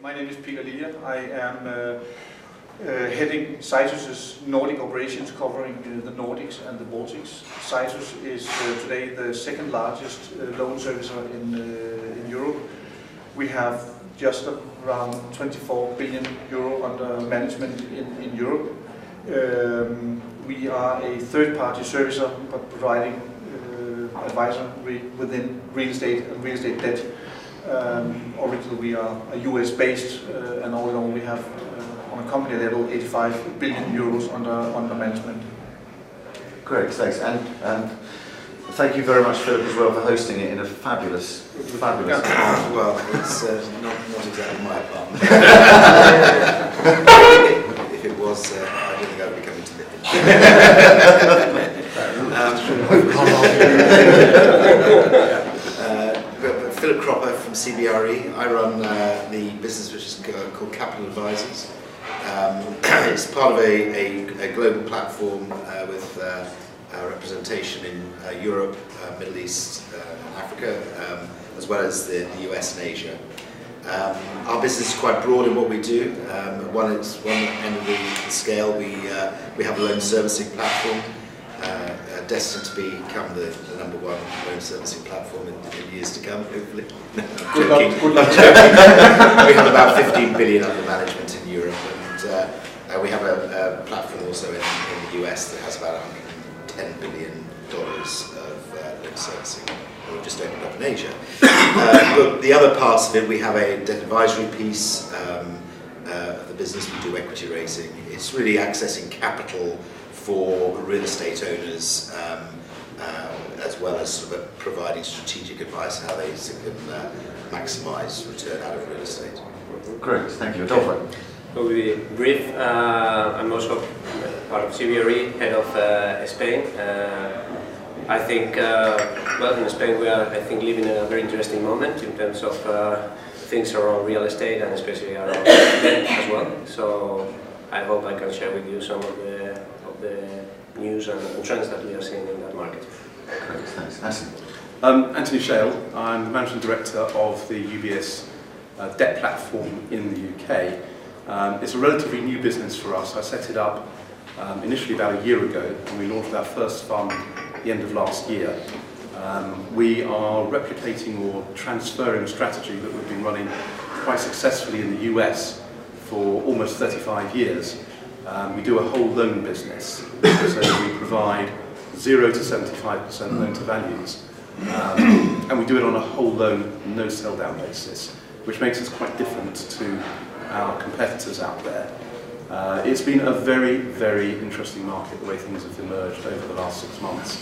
My name is Lilja. I am heading Situs' Nordic operations covering the Nordics and the Baltics. Situs is today the second largest loan servicer in Europe. We have just around 24 billion euro under management in Europe. We are a third-party servicer, but providing advisory within real estate and real estate debt. Originally we are a US-based, and all in all we have on a company level 85 billion euros under management. Great, thanks, and thank you very much, Philip, as well, for hosting it in a fabulous apartment. Well, it's not exactly my apartment. If it was, I don't think I would be coming to it. Philip Cropper from CBRE. I run the business which is called Capital Advisors. It's part of a global platform with representation in Europe, Middle East, Africa, as well as the US and Asia. Our business is quite broad in what we do. One end of the scale, we have a loan servicing platform, destined to become the #1 loan servicing platform in years to come, hopefully. Good luck. We have about 15 billion under management in Europe, and we have a platform also in the US that has about $110 billion of loan servicing. We've just opened up in Asia. But the other parts of it, we have a debt advisory piece of the business. We do equity raising. It's really accessing capital for real estate owners, as well as sort of providing strategic advice on how they can maximise return out of real estate. Great, thank you. Adolfo. We'll be brief. I'm also part of CBRE, head of Spain. I think, well, in Spain we are, I think, living in a very interesting moment in terms of things around real estate and especially around debt as well. So I hope I can share with you some of the news and trends that we are seeing in that market. Great, thanks. Anthony Shayle. I'm the Managing Director of the UBS debt platform in the UK. It's a relatively new business for us. I set it up initially about a year ago, and we launched our first fund at the end of last year. We are replicating or transferring a strategy that we've been running quite successfully in the US for almost 35 years. We do a whole loan business, so we provide 0 to 75% loan to values, and we do it on a whole loan, no sell down basis, which makes us quite different to our competitors out there. It's been a very, very interesting market, the way things have emerged over the last 6 months,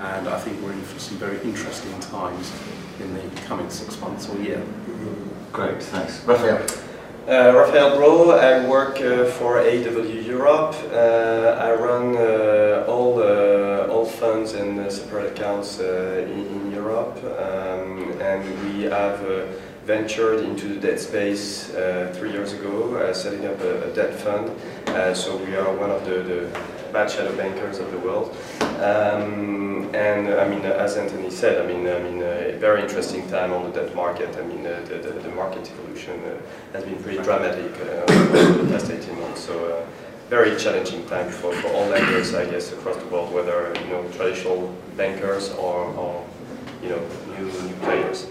and I think we're in for some very interesting times in the coming 6 months or year. Great, thanks. Raphael. Raphael Brault. I work for AW Europe. I run all funds and separate accounts in Europe, and we have ventured into the debt space 3 years ago, setting up a debt fund. So we are one of the bad shadow bankers of the world. And I mean, as Anthony said, I mean, a very interesting time on the debt market. I mean, the market evolution has been pretty dramatic over the past 18 months. So very challenging time for all lenders, I guess, across the world, whether traditional bankers or new players.